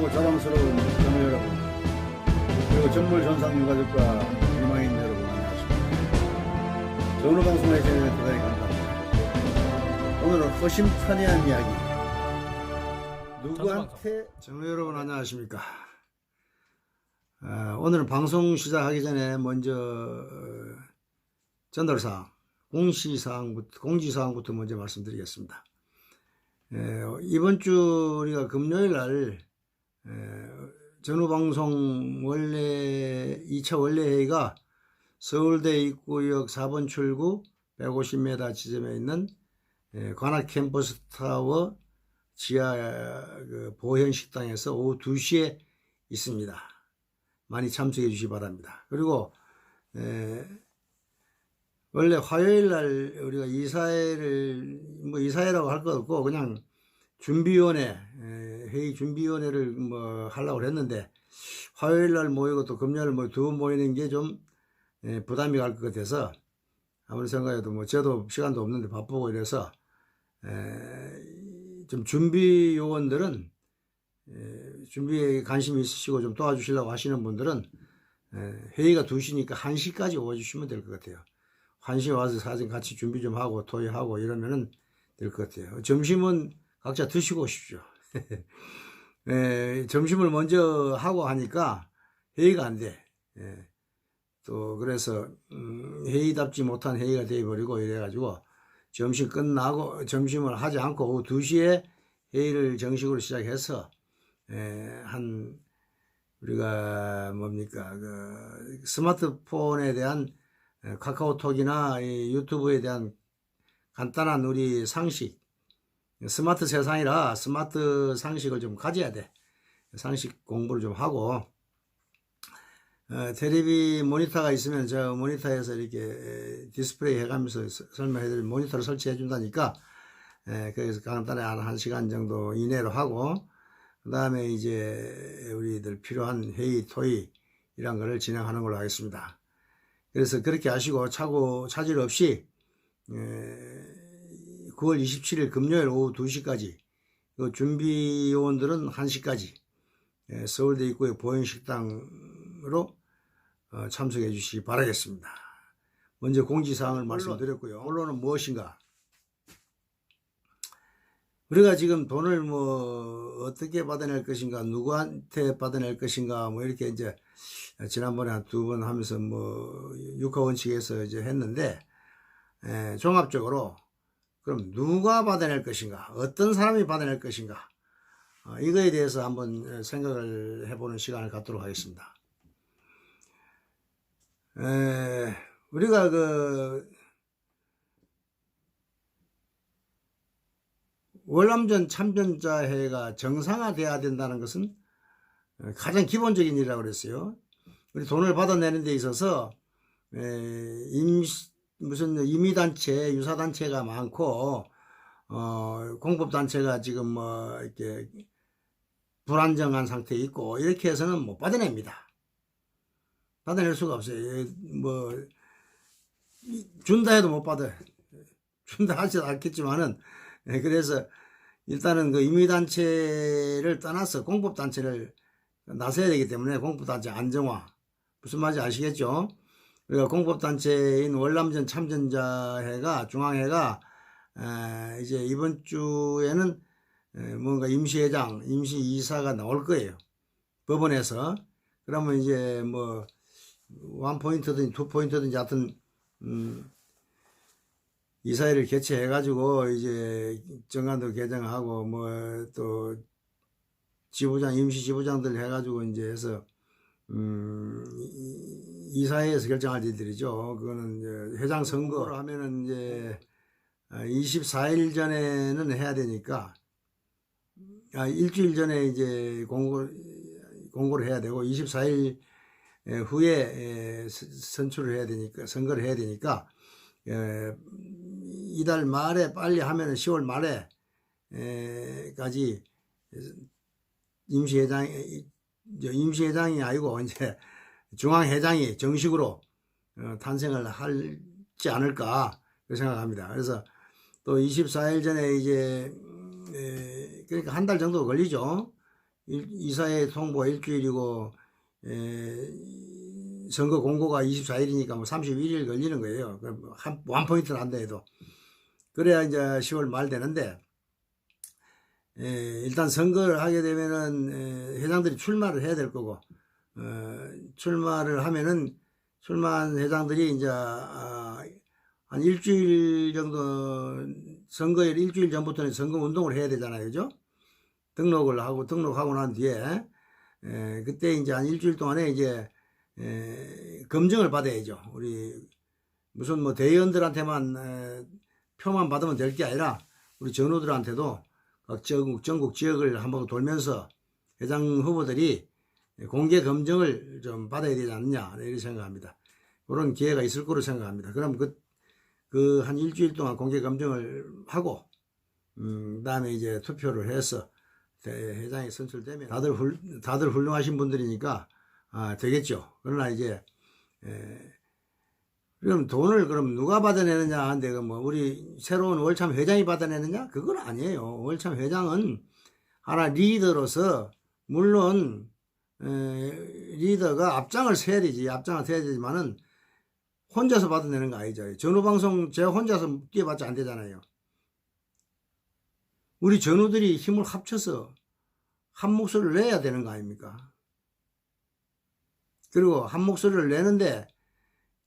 존경하고 자랑스러운 장로 여러분, 그리고 전물 전상 유가족과 이망인 여러분 안녕하십니까. 전우 방송에 진행해 대단히 감사합니다. 오늘은 허심탄회한 이야기, 누구한테. 장로 여러분 안녕하십니까. 오늘 방송 시작하기 전에 먼저 전달사항, 공지사항부터 먼저 말씀드리겠습니다. 이번 주 우리가 금요일 날 전후방송 2차 원래회의가 서울대 입구역 4번 출구 150m 지점에 있는 관악 캠퍼스 타워 지하 보현 식당에서 오후 2시에 있습니다. 많이 참석해 주시기 바랍니다. 그리고 원래 화요일 날 우리가 이사회라고 할 것 없고 그냥 준비위원회, 회의 준비위원회를 하려고 했는데 화요일 날 모이고 또 금요일 두 번 모이는 게 좀 부담이 갈 것 같아서 아무리 생각해도 저도 시간도 없는데 바쁘고 이래서 좀 준비 요원들은 준비에 관심이 있으시고 좀 도와주시려고 하시는 분들은 회의가 2시니까 1시까지 오주시면 될 것 같아요. 1시에 와서 사진 같이 준비 좀 하고 토의하고 이러면은 될 것 같아요. 점심은 각자 드시고 오십시오. 점심을 먼저 하고 하니까 회의가 안 돼. 또 그래서 회의답지 못한 회의가 되어버리고 이래가지고 점심 끝나고 점심을 하지 않고 오후 2시에 회의를 정식으로 시작해서 우리가 스마트폰에 대한 카카오톡이나 유튜브에 대한 간단한 우리 상식, 스마트 세상이라 스마트 상식을 좀 가져야 돼. 상식 공부를 좀 하고 테레비 모니터가 있으면 저 모니터에서 이렇게 디스플레이 해가면서 설명해드릴 모니터를 설치해 준다니까 그래서 간단히 한 1시간 정도 이내로 하고 그 다음에 이제 우리들 필요한 회의, 토의 이런 거를 진행하는 걸로 하겠습니다. 그래서 그렇게 하시고 차질 없이 9월 27일 금요일 오후 2시까지 준비 요원들은 1시까지 서울대 입구의 보현식당으로 참석해 주시기 바라겠습니다. 먼저 공지사항을 말씀드렸고요. 언론은 무엇인가? 우리가 지금 돈을 어떻게 받아낼 것인가, 누구한테 받아낼 것인가, 이렇게 이제 지난번에 한 2번 하면서 육하원칙에서 이제 했는데, 종합적으로 그럼 누가 받아낼 것인가, 어떤 사람이 받아낼 것인가, 이거에 대해서 한번 생각을 해보는 시간을 갖도록 하겠습니다. 우리가 월남전 참전자회가 정상화돼야 된다는 것은 가장 기본적인 일이라고 그랬어요. 우리 돈을 받아내는 데 있어서 임의단체, 유사단체가 많고 공법단체가 지금 이렇게 불안정한 상태에 있고 이렇게 해서는 못 받아냅니다. 받아낼 수가 없어요. 준다 해도 못 받아요. 준다 하지도 않겠지만은 그래서 일단은 임의단체를 떠나서 공법단체를 나서야 되기 때문에 공법단체 안정화, 무슨 말인지 아시겠죠? 우리가 공법단체인 월남전 참전자회가 중앙회가 이제 이번 주에는 뭔가 임시회장, 임시이사가 나올 거예요. 법원에서. 그러면 이제 1포인트든지 2포인트든지 하여튼 이사회를 개최해 가지고 이제 정관도 개정하고 또 지부장, 임시 지부장들 해 가지고 이제 해서 이사회에서 결정할 일들이죠. 그거는 이제 회장 선거를 하면은 이제 24일 전에는 해야 되니까 일주일 전에 이제 공고를 해야 되고 24일 후에 선출을 해야 되니까, 선거를 해야 되니까 이달 말에 빨리 하면은 10월 말에까지 임시회장이 아니고 이제 중앙회장이 정식으로 탄생을 하지 않을까 생각합니다. 그래서 또 24일 전에 이제 그러니까 한 달 정도 걸리죠. 이사회 통보가 일주일이고 선거 공고가 24일이니까 뭐 31일 걸리는 거예요. 원 포인트는 안 돼도. 그래야 이제 10월 말 되는데 일단 선거를 하게 되면은 회장들이 출마를 해야 될 거고 출마를 하면은 출마한 회장들이 이제 한 일주일 정도 선거일 일주일 전부터는 선거 운동을 해야 되잖아요, 그죠? 등록하고 난 뒤에 그때 이제 한 일주일 동안에 이제 검증을 받아야죠. 우리 무슨 뭐 대의원들한테만 표만 받으면 될 게 아니라 우리 전우들한테도 각 전국 지역을 한번 돌면서 회장 후보들이 공개 검증을 좀 받아야 되지 않느냐 이렇게 생각합니다. 그런 기회가 있을 거로 생각합니다. 그럼 그 한 일주일 동안 공개 검증을 하고 그다음에 이제 투표를 해서 회장이 선출되면 다들 훌륭하신 분들이니까 되겠죠. 그러나 이제 그럼 돈을 그럼 누가 받아내느냐 하는데 뭐 우리 새로운 월참 회장이 받아내느냐? 그건 아니에요. 월참 회장은 하나 리더로서 물론 리더가 앞장을 서야 되지만은 혼자서 받아내는 거 아니죠. 전후방송 제가 혼자서 뛰어봤자 안 되잖아요. 우리 전우들이 힘을 합쳐서 한 목소리를 내야 되는 거 아닙니까? 그리고 한 목소리를 내는데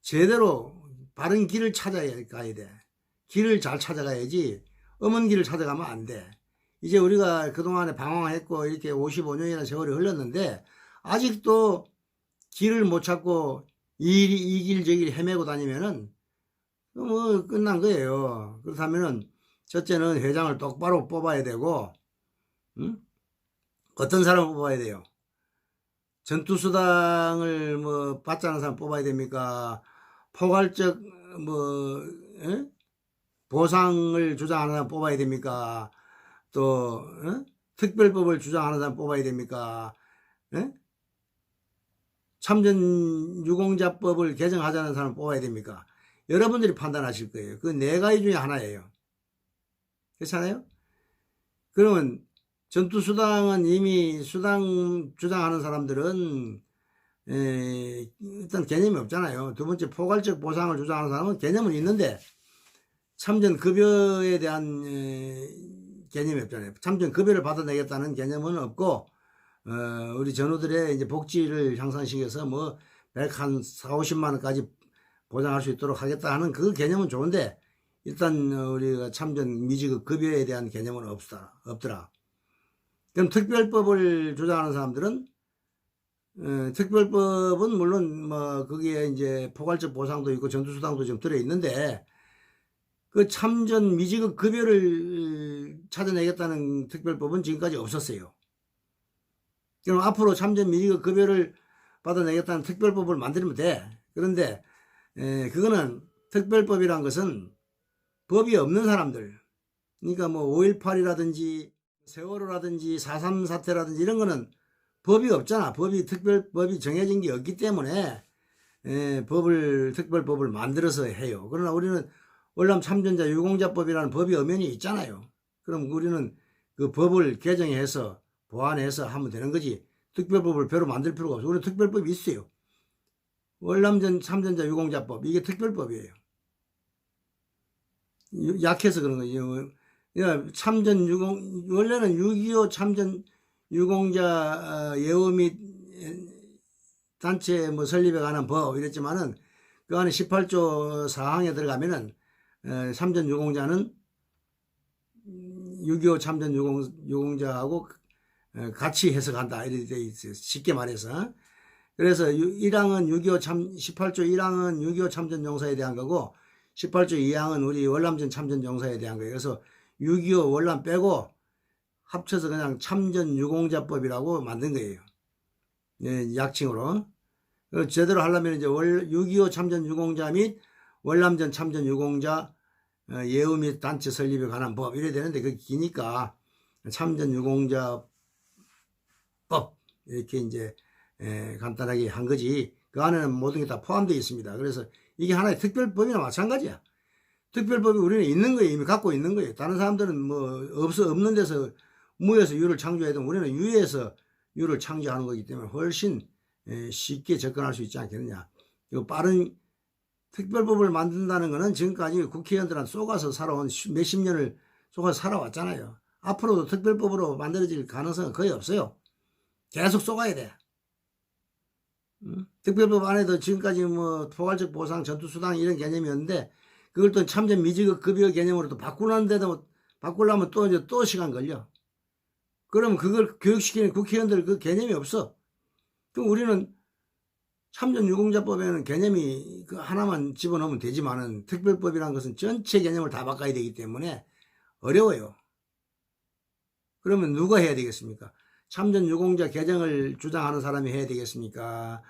제대로 바른 길을 찾아가야 돼. 길을 잘 찾아가야지 엄한 길을 찾아가면 안 돼. 이제 우리가 그동안에 방황했고 이렇게 55년이나 세월이 흘렀는데 아직도 길을 못 찾고 이 길 저 길 헤매고 다니면은 뭐 끝난 거예요. 그렇다면은 첫째는 회장을 똑바로 뽑아야 되고 어떤 사람을 뽑아야 돼요? 전투수당을 뭐 받지 않은 사람 뽑아야 됩니까? 포괄적 뭐 보상을 주장하는 사람 뽑아야 됩니까? 또 특별법을 주장하는 사람 뽑아야 됩니까? 참전유공자법을 개정하자는 사람 뽑아야 됩니까? 여러분들이 판단하실 거예요. 그 네 가지 중에 하나예요. 그렇잖아요? 그러면 전투수당은 이미 수당 주장하는 사람들은 일단 개념이 없잖아요. 두 번째 포괄적 보상을 주장하는 사람은 개념은 있는데 참전급여에 대한 개념이 없잖아요. 참전급여를 받아내겠다는 개념은 없고 우리 전우들의 이제 복지를 향상시켜서 뭐 140~50만 원까지 보장할 수 있도록 하겠다 하는 그 개념은 좋은데 일단 우리가 참전 미지급 급여에 대한 개념은 없더라. 그럼 특별법을 주장하는 사람들은 특별법은 물론 뭐 거기에 이제 포괄적 보상도 있고 전투수당도 좀 들어 있는데 그 참전 미지급 급여를 찾아내겠다는 특별법은 지금까지 없었어요. 그럼 앞으로 참전 미지급 급여를 받아내겠다는 특별법을 만들면 돼. 그런데 그거는 특별법이란 것은 법이 없는 사람들, 그러니까 뭐 5.18이라든지 세월호라든지 4.3 사태라든지 이런 거는 법이 없잖아. 특별법이 정해진 게 없기 때문에 특별법을 만들어서 해요. 그러나 우리는 월남 참전자 유공자법이라는 법이 엄연히 있잖아요. 그럼 우리는 그 법을 개정해서 보완해서 하면 되는 거지. 특별법을 별로 만들 필요가 없어. 우리는 특별법이 있어요. 월남전 참전자 유공자법, 이게 특별법이에요. 약해서 그런 거죠. 참전 유공, 원래는 6.25 참전 유공자 예우 및 단체 뭐 설립에 관한 법 이랬지만은 그 안에 18조 사항에 들어가면은 참전 유공자는 6.25 참전 유공자하고 같이 해석한다 이렇게 돼 있어요. 쉽게 말해서. 그래서 1항은 18조 1항은 6.25 참전 용사에 대한 거고 18조 2항은 우리 월남전 참전 용사에 대한 거예요. 그래서 6.25 월남 빼고 합쳐서 그냥 참전 유공자법이라고 만든 거예요. 약칭으로. 제대로 하려면 이제 6.25 참전 유공자 및 월남전 참전 유공자 예우 및 단체 설립에 관한 법 이래야 되는데 그게 기니까 참전 유공자법 이렇게 이제 간단하게 한 거지. 그 안에는 모든 게 다 포함되어 있습니다. 그래서 이게 하나의 특별법이나 마찬가지야. 특별법이 우리는 있는 거예요. 이미 갖고 있는 거예요. 다른 사람들은 뭐 없는 데서 무에서 유를 창조해도 우리는 유에서 율을 창조하는 거기 때문에 훨씬 쉽게 접근할 수 있지 않겠느냐. 이 빠른 특별법을 만든다는 것은 지금까지 국회의원들한테 쏘가서 살아온 몇십 년을 쏘가서 살아왔잖아요. 앞으로도 특별법으로 만들어질 가능성은 거의 없어요. 계속 쏘가야 돼. 특별법 안에도 지금까지 뭐 포괄적 보상, 전투수당 이런 개념이었는데 그걸 또 참전 미지급 급여 개념으로 또 바꾸려면 또 이제 또 시간 걸려. 그러면 그걸 교육시키는 국회의원들 그 개념이 없어. 그럼 우리는 참전유공자법에는 개념이 그 하나만 집어넣으면 되지만은 특별법이라는 것은 전체 개념을 다 바꿔야 되기 때문에 어려워요. 그러면 누가 해야 되겠습니까? 참전유공자 개정을 주장하는 사람이 해야 되겠습니까?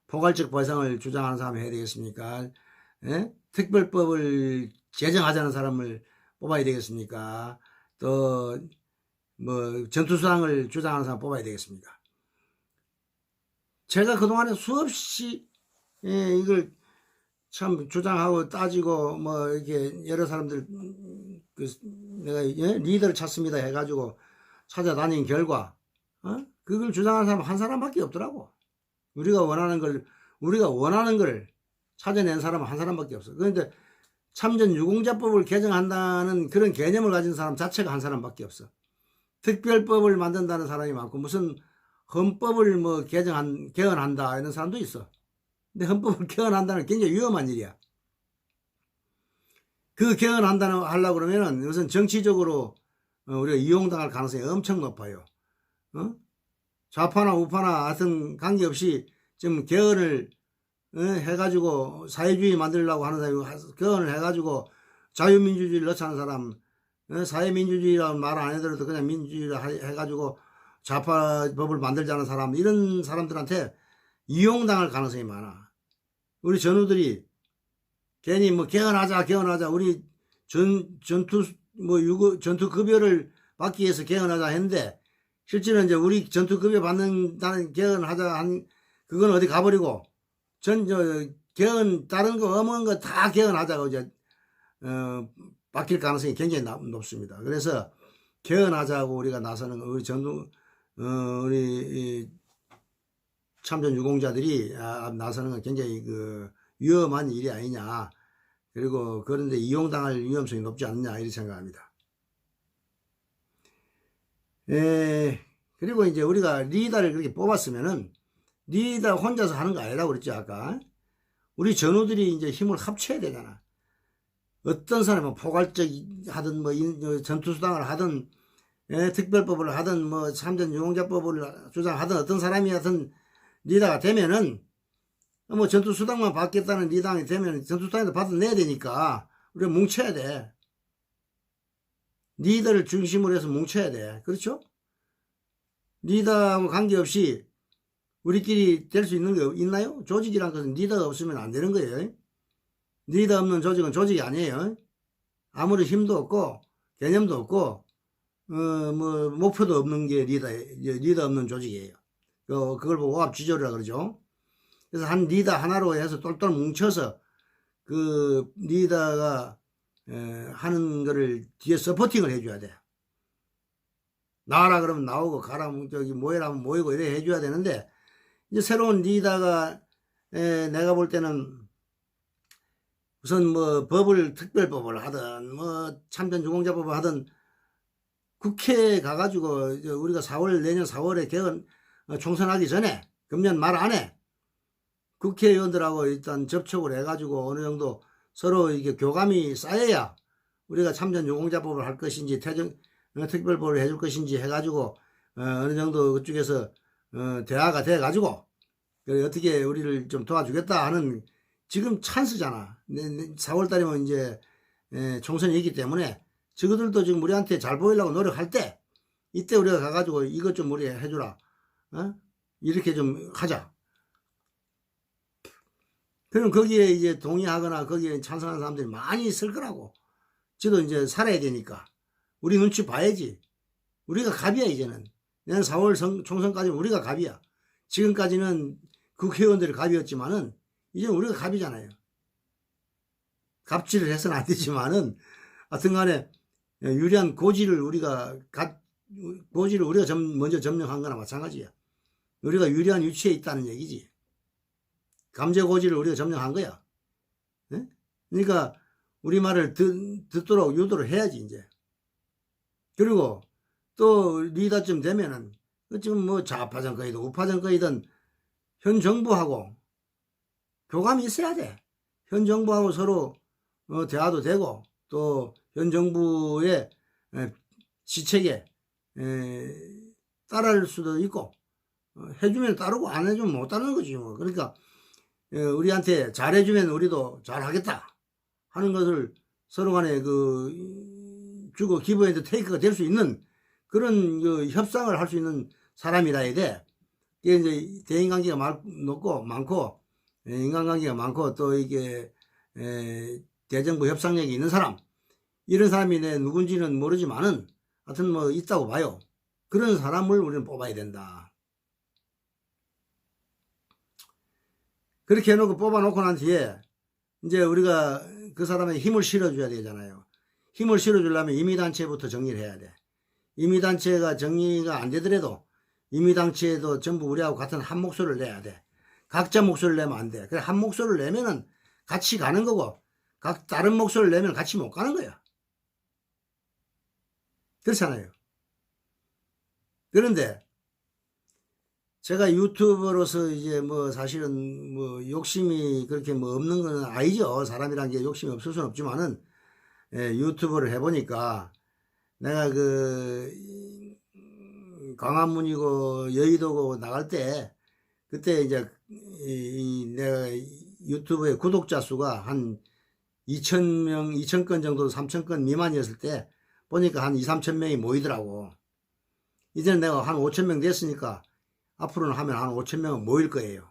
포괄적 보상을 주장하는 사람이 해야 되겠습니까? 예? 특별법을 제정하자는 사람을 뽑아야 되겠습니까? 또 뭐 전투수당을 주장하는 사람 뽑아야 되겠습니까? 제가 그동안에 수없이 이걸 참 주장하고 따지고 뭐 이렇게 여러 사람들 내가 리더를 찾습니다 해가지고 찾아다닌 결과 그걸 주장하는 사람 한 사람밖에 없더라고. 우리가 원하는 걸 찾아낸 사람은 한 사람밖에 없어. 그런데 참전유공자법을 개정한다는 그런 개념을 가진 사람 자체가 한 사람밖에 없어. 특별법을 만든다는 사람이 많고 무슨 헌법을 뭐 개헌한다 이런 사람도 있어. 근데 헌법을 개헌한다는 굉장히 위험한 일이야. 그 개헌한다는 하려고 그러면은 우선 정치적으로 우리가 이용당할 가능성이 엄청 높아요. 좌파나 우파나 하여튼 관계없이 지금 개헌을 해가지고 사회주의 만들려고 하는 사람이 개헌을 해가지고 자유민주주의를 넣자는 사람, 사회민주주의라는 말 안 해더라도 그냥 민주주의를 해가지고 좌파 법을 만들자는 사람, 이런 사람들한테 이용당할 가능성이 많아. 우리 전우들이 괜히 뭐 개헌하자 우리 전투급여를 받기 위해서 개헌하자 했는데 실제로 이제 우리 전투급여 받는다는 개헌하자 그건 어디 가버리고 개헌 다른 거 어마어마한 거 다 개헌하자고 이제 바뀔 가능성이 굉장히 높습니다. 그래서 개헌하자고 우리가 나서는 우리 참전 유공자들이 나서는 건 굉장히 그 위험한 일이 아니냐. 그리고 그런데 이용당할 위험성이 높지 않느냐 이렇게 생각합니다. 그리고 이제 우리가 리더를 그렇게 뽑았으면은 리더 혼자서 하는 거 아니라고 그랬죠 아까. 우리 전우들이 이제 힘을 합쳐야 되잖아. 어떤 사람은 포괄적 하든 뭐 전투수당을 하든 특별법을 하든 뭐 참전유공자법을 주장하든 어떤 사람이 하든 리더가 되면은 뭐 전투수당만 받겠다는 리더가 되면 전투수당도 받아내야 되니까 우리가 뭉쳐야 돼. 리더를 중심으로 해서 뭉쳐야 돼. 그렇죠? 리더하고 관계없이 우리끼리 될 수 있는 게 있나요? 조직이란 것은 리더가 없으면 안 되는 거예요. 리더 없는 조직은 조직이 아니에요. 아무리 힘도 없고 개념도 없고 뭐 목표도 없는 게 리더 없는 조직이에요. 그걸 보고 오합지졸이라 그러죠. 그래서 한 리더 하나로 해서 똘똘 뭉쳐서 그 리더가 하는 거를 뒤에 서포팅을 해줘야 돼. 나와라 그러면 나오고 가라 모여라 하면 모이고 이래 해줘야 되는데 이제 새로운 리더가 내가 볼 때는 우선 뭐 특별법을 하든 뭐 참전유공자법을 하든 국회에 가가지고 우리가 내년 4월에 총선하기 전에 금년 말 안에 국회의원들하고 일단 접촉을 해가지고 어느 정도 서로 이게 교감이 쌓여야 우리가 참전유공자법을 할 것인지 특별법을 해줄 것인지 해가지고 어느 정도 그쪽에서 대화가 돼가지고 어떻게 우리를 좀 도와주겠다 하는 지금 찬스잖아. 4월달이면 이제 총선이 있기 때문에 저들도 지금 우리한테 잘 보이려고 노력할 때 이때 우리가 가가지고 이것 좀 우리 해주라. 이렇게 좀 하자. 그럼 거기에 이제 동의하거나 거기에 찬성하는 사람들이 많이 있을 거라고. 저도 이제 살아야 되니까. 우리 눈치 봐야지. 우리가 갑이야 이제는. 내년 4월 총선까지는 우리가 갑이야. 지금까지는 국회의원들이 갑이었지만은 이제는 우리가 갑이잖아요. 갑질을 해서는 안 되지만은 하여튼 간에 유리한 고지를 우리가 먼저 점령한 거나 마찬가지야. 우리가 유리한 위치에 있다는 얘기지. 감정고지를 우리가 점령한 거야. 네? 그러니까 우리 말을 듣도록 유도를 해야지 이제. 그리고 또 리더쯤 되면은 지금 뭐 좌파 정권이든 우파 정권이든 현 정부하고 교감이 있어야 돼. 현 정부하고 서로 대화도 되고 또 현 정부의 시책에 따를 수도 있고 해주면 따르고 안 해주면 못 따르는 거지 뭐. 그러니까 우리한테 잘해주면 우리도 잘하겠다 하는 것을 서로 간에 주고 기브 앤드 테이크가 될 수 있는 그런 협상을 할 수 있는 사람이라 해야 돼. 이게 이제 대인관계가 많고 인간관계가 많고 또 이게 대정부 협상력이 있는 사람, 이런 사람이 누군지는 모르지만은 하여튼 뭐 있다고 봐요. 그런 사람을 우리는 뽑아야 된다. 그렇게 해놓고 뽑아놓고 난 뒤에 이제 우리가 그 사람의 힘을 실어줘야 되잖아요. 힘을 실어주려면 임의단체부터 정리를 해야 돼. 임의단체가 정리가 안 되더라도 임의단체도 전부 우리하고 같은 한 목소리를 내야 돼. 각자 목소리를 내면 안 돼. 그래, 한 목소리를 내면은 같이 가는 거고, 다른 목소리를 내면 같이 못 가는 거야. 그렇잖아요. 그런데 제가 유튜버로서 이제 뭐 사실은 뭐 욕심이 그렇게 뭐 없는 건 아니죠. 사람이란 게 욕심이 없을 수는 없지만은 유튜브를 해보니까 내가 광화문이고 여의도고 나갈 때 그때 이제 내가 유튜브의 구독자 수가 한 2,000명, 2,000건 정도, 3,000건 미만이었을 때 보니까 한 2, 3천 명이 모이더라고. 이제는 내가 한 5,000명 됐으니까 앞으로는 하면 한 5,000명은 모일 거예요.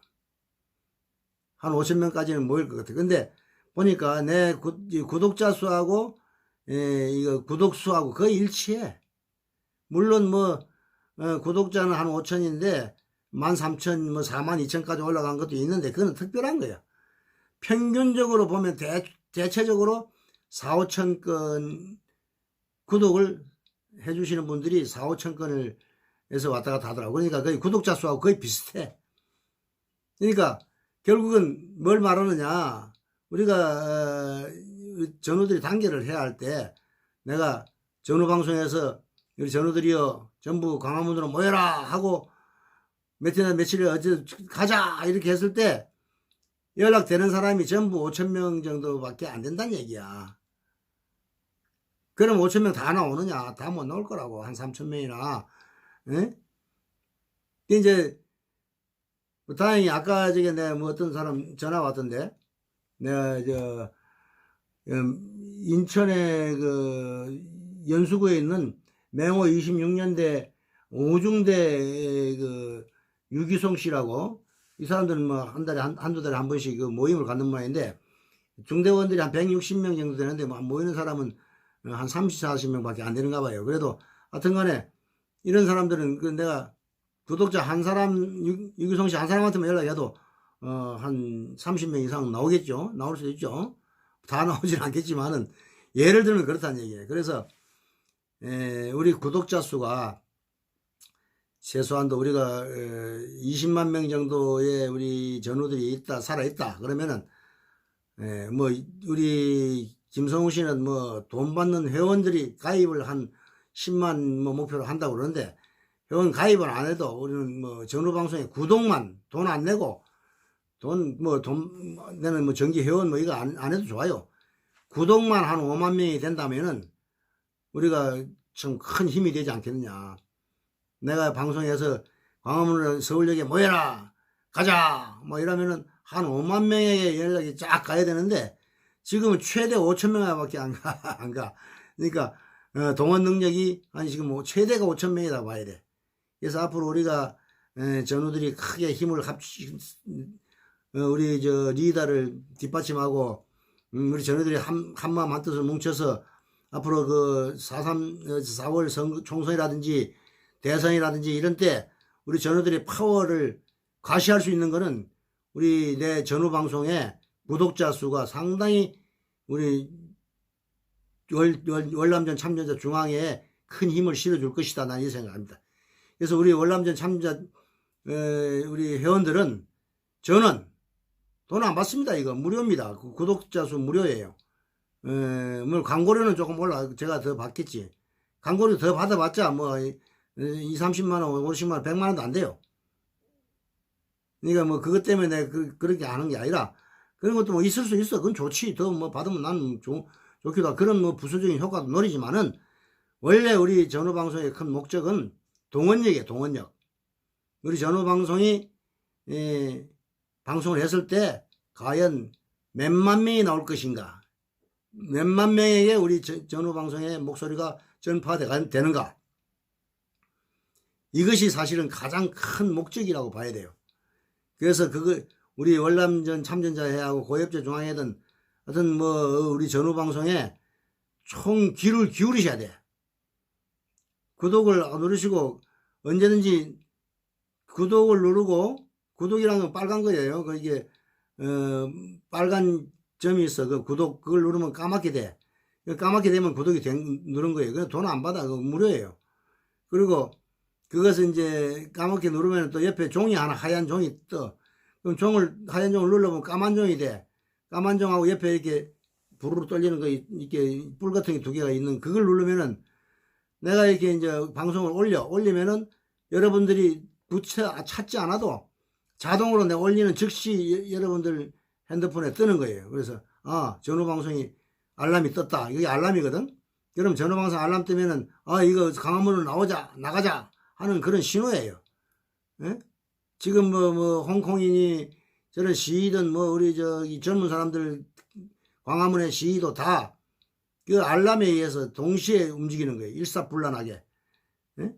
한 5,000명까지는 모일 것 같아. 근데 보니까 내 구독자 수하고 이거 구독 수하고 거의 일치해. 물론 뭐 구독자는 한 5,000인데 13,000, 뭐 42,000까지 올라간 것도 있는데 그건 특별한 거야. 평균적으로 보면 대체적으로 4, 5,000건 구독을 해주시는 분들이 4, 5,000건을 해서 왔다 갔다 하더라고. 그러니까 거의 구독자 수하고 거의 비슷해. 그러니까 결국은 뭘 말하느냐. 우리가 전우들이 단결을 해야 할 때 내가 전우방송에서 우리 전우들이여 전부 광화문으로 모여라 하고 며칠에 어제 가자 이렇게 했을 때 연락되는 사람이 전부 5,000명 정도밖에 안 된다는 얘기야. 그럼 5,000명 다 나오느냐? 다 못 나올 거라고. 한 3,000명이나. 예? 이제 다행히 아까 저게 내가 뭐 어떤 사람 전화 왔던데 내가 인천에 연수구에 있는 맹호 26년대 오중대 유기송 씨라고, 이 사람들은 뭐 한두 달에 한 번씩 모임을 갖는 모양인데 중대원들이 한 160명 정도 되는데 뭐 모이는 사람은 한 30, 40명 밖에 안 되는가 봐요. 그래도 하여튼 간에 이런 사람들은 내가 구독자 한 사람, 유기송 씨 한 사람한테만 연락해도 한 30명 이상 나오겠죠. 나올 수도 있죠. 다 나오진 않겠지만은 예를 들면 그렇다는 얘기예요. 그래서 우리 구독자 수가 최소한도 우리가 20만 명 정도의 우리 전우들이 살아있다. 그러면은 뭐 우리 김성우 씨는 뭐 돈 받는 회원들이 가입을 한 10만 뭐 목표로 한다고 그러는데 회원 가입을 안 해도 우리는 뭐 전우방송에 구독만 돈 안 내고 돈 내는 뭐 정기 회원 뭐 이거 안 해도 좋아요. 구독만 한 5만 명이 된다면은 우리가 좀 큰 힘이 되지 않겠느냐. 내가 방송에서 광화문으로 서울역에 모여라 가자 뭐 이러면은 한 5만 명에게 연락이 쫙 가야 되는데 지금은 최대 5,000명밖에 안 가. 그러니까 동원 능력이 한 지금 뭐 최대가 5,000명이다 봐야 돼. 그래서 앞으로 우리가 전우들이 크게 힘을 우리 리더를 뒷받침하고 우리 전우들이 한 마음 한 뜻을 뭉쳐서 앞으로 4월 총선이라든지 대선이라든지 이런 때 우리 전우들의 파워를 과시할 수 있는 거는 우리 내 전우 방송의 구독자 수가 상당히 우리 월남전 참전자 중앙에 큰 힘을 실어줄 것이다. 나는 이 생각합니다. 그래서 우리 월남전 참전자 우리 회원들은 저는 돈 안 받습니다. 이거 무료입니다. 구독자 수 무료예요. 뭐 광고료는 조금 올라 제가 더 받겠지. 광고료 더 받아봤자 뭐 2, 30만 원, 50만 원, 100만 원도 안 돼요. 그러니까 뭐 그것 때문에 그렇게 하는 게 아니라 그런 것도 뭐 있을 수 있어. 그건 좋지. 더 뭐 받으면 나는 좋기도 하고 그런 뭐 부수적인 효과도 노리지만은 원래 우리 전후방송의 큰 목적은 동원력이에요. 동원력. 우리 전후방송이 방송을 했을 때 과연 몇만 명이 나올 것인가, 몇만 명에게 우리 전후방송의 목소리가 전파되는가, 이것이 사실은 가장 큰 목적이라고 봐야 돼요. 그래서 우리 월남전 참전자회하고 고엽제 중앙회든 하여튼 뭐 우리 전후방송에 총 귀를 기울이셔야 돼. 구독을 누르시고 언제든지 구독을 누르고, 구독이라는 건 빨간 거예요. 이게 빨간 점이 있어. 그걸 누르면 까맣게 돼. 까맣게 되면 구독이 누른 거예요. 그래서 돈 안 받아. 그거 무료예요. 그리고 그것을 이제 까맣게 누르면 또 옆에 종이 하나, 하얀 종이 떠. 그럼 하얀 종을 눌러보면 까만 종이 돼. 까만 종하고 옆에 이렇게 부르르 떨리는 거, 이렇게 뿔 같은 게 두 개가 있는 그걸 누르면은 내가 이렇게 이제 방송을 올리면은 여러분들이 찾지 않아도 자동으로 내가 올리는 즉시 여러분들 핸드폰에 뜨는 거예요. 그래서 전후방송이 알람이 떴다. 이게 알람이거든. 그럼 전후방송 알람 뜨면은 이거 강화문으로 나가자 하는 그런 신호예요. 예? 지금 뭐 홍콩인이 저런 시위든 뭐 우리 젊은 사람들 광화문의 시위도 다 그 알람에 의해서 동시에 움직이는 거예요. 일사불란하게. 예?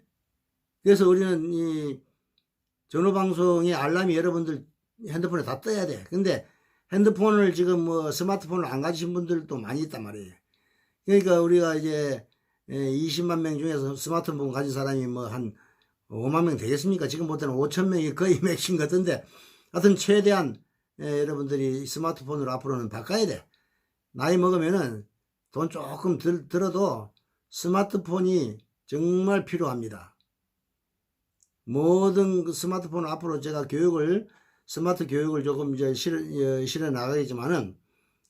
그래서 우리는 이 전후방송의 알람이 여러분들 핸드폰에 다 떠야 돼. 근데 핸드폰을 지금 뭐 스마트폰을 안 가지신 분들도 많이 있단 말이에요. 그러니까 우리가 이제 20만 명 중에서 스마트폰 가진 사람이 뭐 한 5만 명 되겠습니까? 지금 볼 때는 5천 명이 거의 맥심 같은데, 하여튼 최대한 여러분들이 스마트폰으로 앞으로는 바꿔야 돼. 나이 먹으면은 돈 조금 들어도 스마트폰이 정말 필요합니다. 모든 그 스마트폰 앞으로 제가 스마트 교육을 조금 이제 실어 나가겠지만은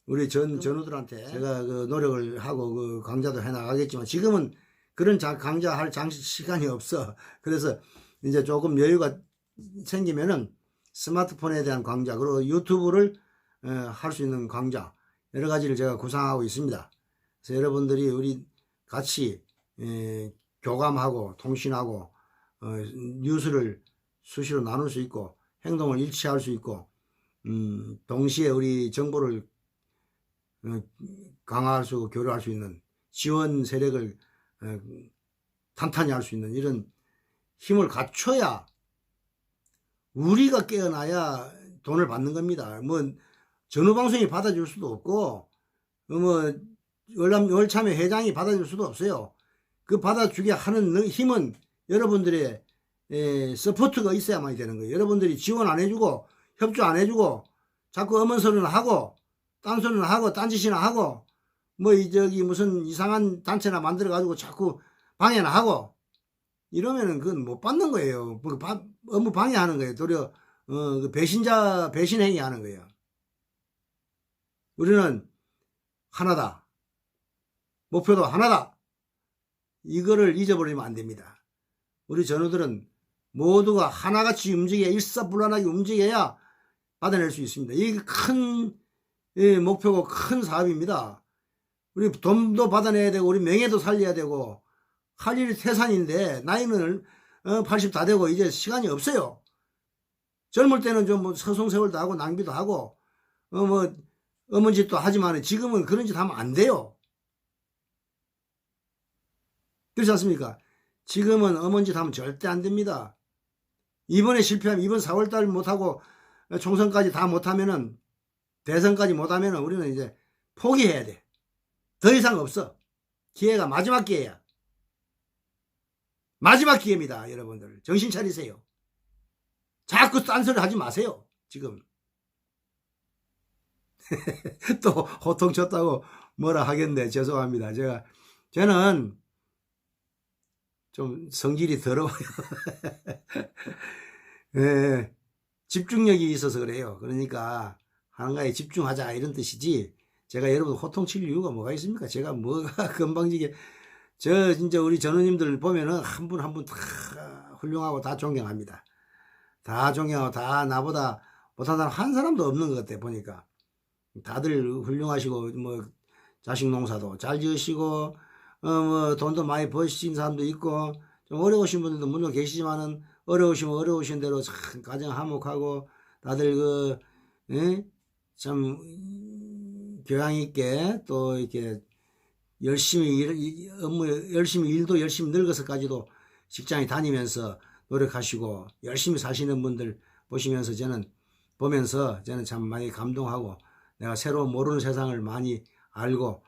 우리 전우들한테 제가 노력을 하고 강좌도 해 나가겠지만 지금은 그런 강좌 할 시간이 없어. 그래서 이제 조금 여유가 생기면은 스마트폰에 대한 강좌, 그리고 유튜브를 할 수 있는 강좌, 여러 가지를 제가 구상하고 있습니다. 그래서 여러분들이 우리 같이 교감하고 통신하고 뉴스를 수시로 나눌 수 있고 행동을 일치할 수 있고 동시에 우리 정보를 강화할 수 있고 교류할 수 있는 지원 세력을 탄탄히 할 수 있는 이런 힘을 갖춰야 우리가 깨어나야 돈을 받는 겁니다. 뭐 전후방송이 받아줄 수도 없고 뭐 월참회 회장이 받아줄 수도 없어요. 그 받아주게 하는 힘은 여러분들의 서포트가 있어야만 되는 거예요. 여러분들이 지원 안 해주고 협조 안 해주고 자꾸 엄언소리나 하고 딴소리나 하고 딴짓이나 하고 뭐 무슨 이상한 단체나 만들어 가지고 자꾸 방해나 하고 이러면은 그건 못 받는 거예요. 업무 방해하는 거예요. 도리어 배신 행위 하는 거예요. 우리는 하나다. 목표도 하나다. 이거를 잊어버리면 안 됩니다. 우리 전우들은 모두가 하나같이 일사불란하게 움직여야 받아낼 수 있습니다. 이게 큰 목표고 큰 사업입니다. 우리 돈도 받아내야 되고 우리 명예도 살려야 되고 할 일이 태산인데 나이는 80 다 되고 이제 시간이 없어요. 젊을 때는 좀 뭐 서송세월도 하고 낭비도 하고 뭐 어머니 짓도 하지만 지금은 그런 짓 하면 안 돼요. 그렇지 않습니까? 지금은 어머니 짓 하면 절대 안 됩니다. 이번에 실패하면 이번 4월달 못하고 총선까지 다 못하면은 대선까지 못하면은 우리는 이제 포기해야 돼. 더 이상 없어. 기회가 마지막 기회야. 마지막 기회입니다. 여러분들 정신 차리세요. 자꾸 딴소리 하지 마세요. 지금 또 호통 쳤다고 뭐라 하겠네. 죄송합니다. 저는 좀 성질이 더러워요. 예, 집중력이 있어서 그래요. 그러니까 하나에 집중하자 이런 뜻이지. 제가 여러분 호통칠 이유가 뭐가 있습니까? 제가 뭐가 건방지게 저 진짜 우리 전우님들 보면은 한 분 한 분 다 훌륭하고 다 존경합니다. 다 존경하고 다 나보다 못한 사람 한 사람도 없는 것 같아 보니까. 다들 훌륭하시고 뭐 자식 농사도 잘 지으시고 뭐 돈도 많이 버신 사람도 있고 좀 어려우신 분들도 물론 계시지만은 어려우시면 어려우신 대로 참 가정 화목하고 다들 그 예? 참 교양 있게 또 이렇게 열심히 업무 열심히 일도 열심히 늙어서까지도 직장에 다니면서 노력하시고 열심히 사시는 분들 보시면서 보면서 저는 참 많이 감동하고 내가 새로 모르는 세상을 많이 알고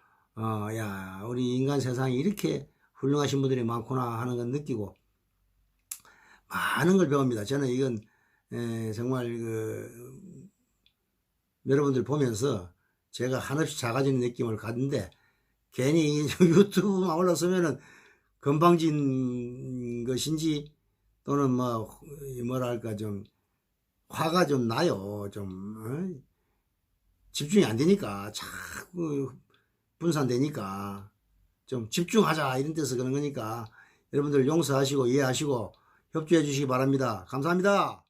야 우리 인간 세상이 이렇게 훌륭하신 분들이 많구나 하는 걸 느끼고 많은 걸 배웁니다. 저는 이건 정말 여러분들 보면서 제가 한없이 작아지는 느낌을 갖는데 괜히 유튜브만 올라서면은 건방진 것인지 또는 뭐랄까 좀 화가 좀 나요. 좀 집중이 안 되니까 자꾸 분산되니까 좀 집중하자 이런 데서 그런 거니까 여러분들 용서하시고 이해하시고 협조해 주시기 바랍니다. 감사합니다.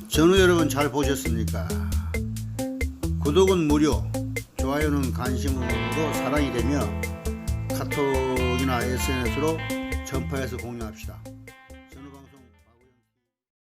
전우 여러분 잘 보셨습니까? 구독은 무료, 좋아요는 관심으로 사랑이 되며 카톡이나 SNS로 전파해서 공유합시다.